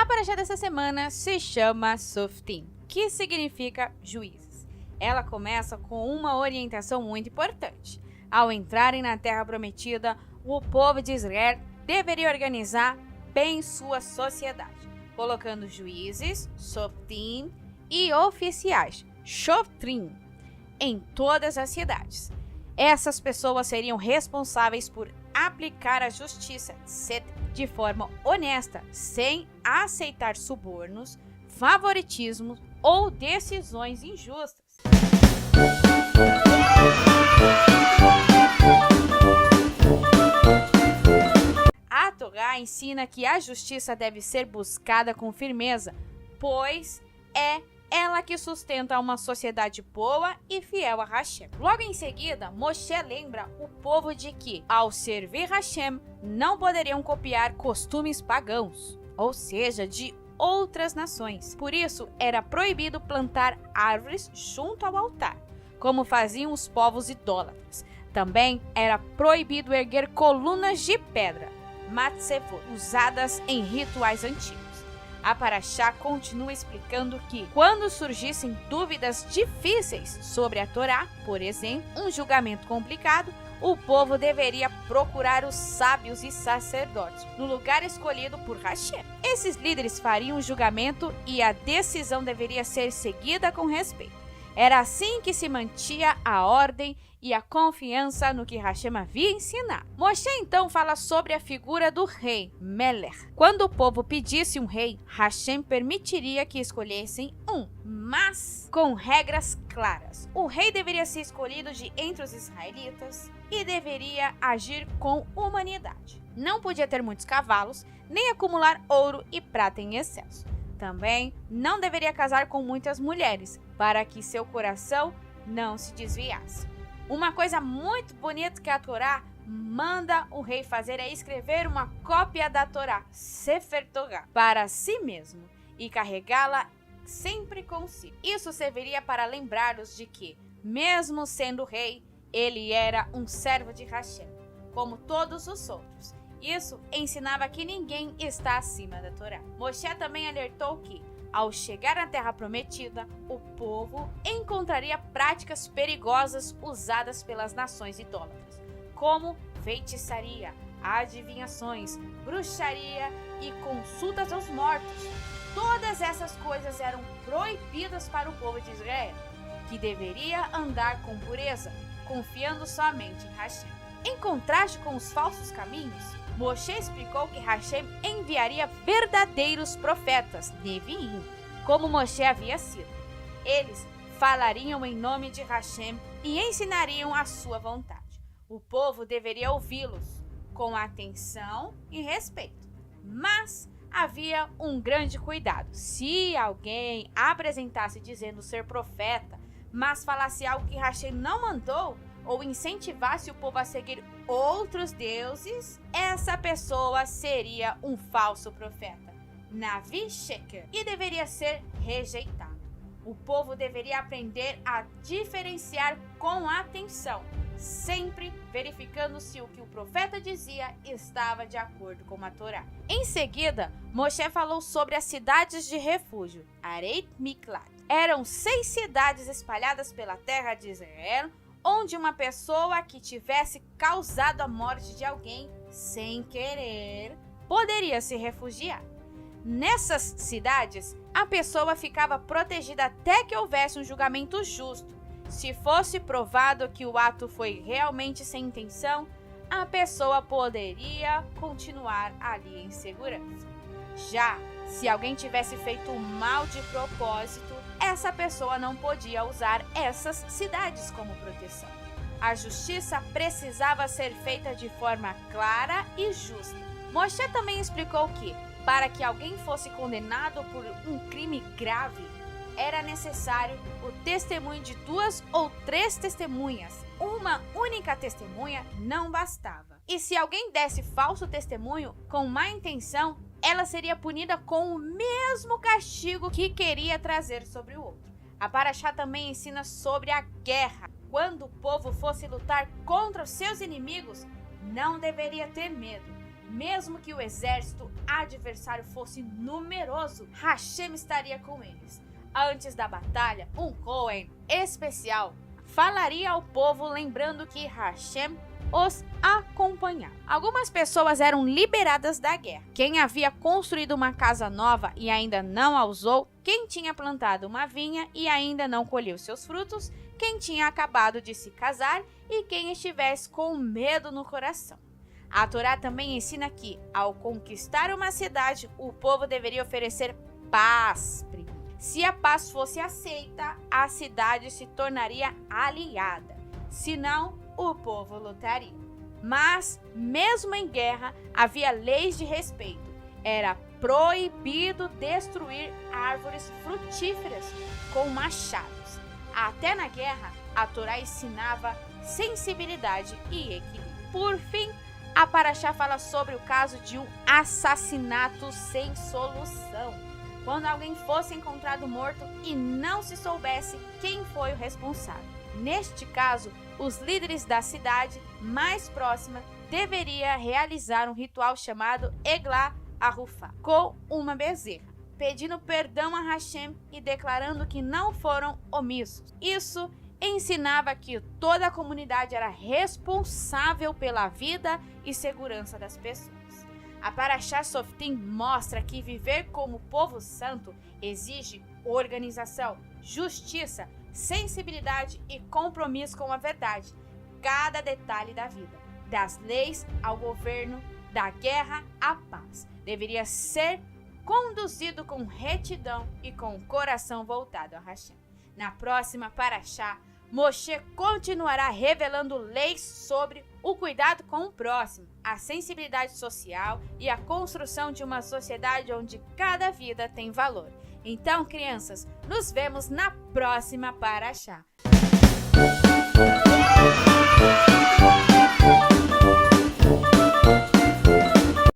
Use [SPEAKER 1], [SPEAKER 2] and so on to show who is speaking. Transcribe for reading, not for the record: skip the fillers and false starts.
[SPEAKER 1] A paraxá dessa semana se chama Shoftim, que significa juízes. Ela começa com uma orientação muito importante. Ao entrarem na Terra Prometida, o povo de Israel deveria organizar bem sua sociedade, colocando juízes, Shoftim, e oficiais, Shofrim, em todas as cidades. Essas pessoas seriam responsáveis por aplicar a justiça de forma honesta, sem aceitar subornos, favoritismos ou decisões injustas. A Torá ensina que a justiça deve ser buscada com firmeza, pois é ela que sustenta uma sociedade boa e fiel a Hashem. Logo em seguida, Moshe lembra o povo de que, ao servir Hashem, não poderiam copiar costumes pagãos, ou seja, de outras nações. Por isso, era proibido plantar árvores junto ao altar, como faziam os povos idólatras. Também era proibido erguer colunas de pedra, matzevot, usadas em rituais antigos. A paraxá continua explicando que, quando surgissem dúvidas difíceis sobre a Torá, por exemplo, um julgamento complicado, o povo deveria procurar os sábios e sacerdotes, no lugar escolhido por Hashem. Esses líderes fariam o julgamento e a decisão deveria ser seguida com respeito. Era assim que se mantinha a ordem e a confiança no que Hashem havia ensinado. Moshe então fala sobre a figura do rei, Melech. Quando o povo pedisse um rei, Hashem permitiria que escolhessem um, mas com regras claras. O rei deveria ser escolhido de entre os israelitas e deveria agir com humanidade. Não podia ter muitos cavalos, nem acumular ouro e prata em excesso. Também não deveria casar com muitas mulheres, para que seu coração não se desviasse. Uma coisa muito bonita que a Torá manda o rei fazer é escrever uma cópia da Torá, Sefer Torah, para si mesmo e carregá-la sempre consigo. Isso serviria para lembrá-los de que, mesmo sendo rei, ele era um servo de Hashem, como todos os outros. Isso ensinava que ninguém está acima da Torá. Moshe também alertou que, ao chegar à Terra Prometida, o povo encontraria práticas perigosas usadas pelas nações idólatras, como feitiçaria, adivinhações, bruxaria e consultas aos mortos. Todas essas coisas eram proibidas para o povo de Israel, que deveria andar com pureza, confiando somente em Hashem. Em contraste com os falsos caminhos, Moshe explicou que Hashem enviaria verdadeiros profetas, Neviim, como Moshe havia sido. Eles falariam em nome de Hashem e ensinariam a sua vontade. O povo deveria ouvi-los com atenção e respeito. Mas havia um grande cuidado. Se alguém apresentasse dizendo ser profeta, mas falasse algo que Hashem não mandou, ou incentivasse o povo a seguir outros deuses, essa pessoa seria um falso profeta, Navi Sheker, e deveria ser rejeitado. O povo deveria aprender a diferenciar com atenção, sempre verificando se o que o profeta dizia estava de acordo com a Torá. Em seguida, Moshe falou sobre as cidades de refúgio, Areit Miklat. Eram 6 cidades espalhadas pela terra de Israel, onde uma pessoa que tivesse causado a morte de alguém sem querer poderia se refugiar. Nessas cidades, a pessoa ficava protegida até que houvesse um julgamento justo. Se fosse provado que o ato foi realmente sem intenção, a pessoa poderia continuar ali em segurança. Já se alguém tivesse feito o mal de propósito, essa pessoa não podia usar essas cidades como proteção. A justiça precisava ser feita de forma clara e justa. Moshe também explicou que, para que alguém fosse condenado por um crime grave, era necessário o testemunho de 2 ou 3 testemunhas. Uma única testemunha não bastava. E se alguém desse falso testemunho com má intenção, ela seria punida com o mesmo castigo que queria trazer sobre o outro. A paraxá também ensina sobre a guerra. Quando o povo fosse lutar contra os seus inimigos, não deveria ter medo. Mesmo que o exército adversário fosse numeroso, Hashem estaria com eles. Antes da batalha, um Cohen especial falaria ao povo lembrando que Hashem os acompanhava. Algumas pessoas eram liberadas da guerra. Quem havia construído uma casa nova e ainda não a usou, quem tinha plantado uma vinha e ainda não colheu seus frutos, quem tinha acabado de se casar e quem estivesse com medo no coração. A Torá também ensina que, ao conquistar uma cidade, o povo deveria oferecer paz primeiro. Se a paz fosse aceita, a cidade se tornaria aliada. Se não, o povo lutaria. Mas, mesmo em guerra, havia leis de respeito. Era proibido destruir árvores frutíferas com machados. Até na guerra, a Torá ensinava sensibilidade e equilíbrio. Por fim, a Parashá fala sobre o caso de um assassinato sem solução. Quando alguém fosse encontrado morto e não se soubesse quem foi o responsável. Neste caso, os líderes da cidade mais próxima deveriam realizar um ritual chamado Eglá Arufá, com uma bezerra, pedindo perdão a Hashem e declarando que não foram omissos. Isso ensinava que toda a comunidade era responsável pela vida e segurança das pessoas. A Parashá Softim mostra que viver como povo santo exige organização, justiça, sensibilidade e compromisso com a verdade, cada detalhe da vida, das leis ao governo, da guerra à paz, deveria ser conduzido com retidão e com o coração voltado a Hashem. Na próxima Parashá, Moshe continuará revelando leis sobre o cuidado com o próximo, a sensibilidade social e a construção de uma sociedade onde cada vida tem valor. Então, crianças, nos vemos na próxima Parashá.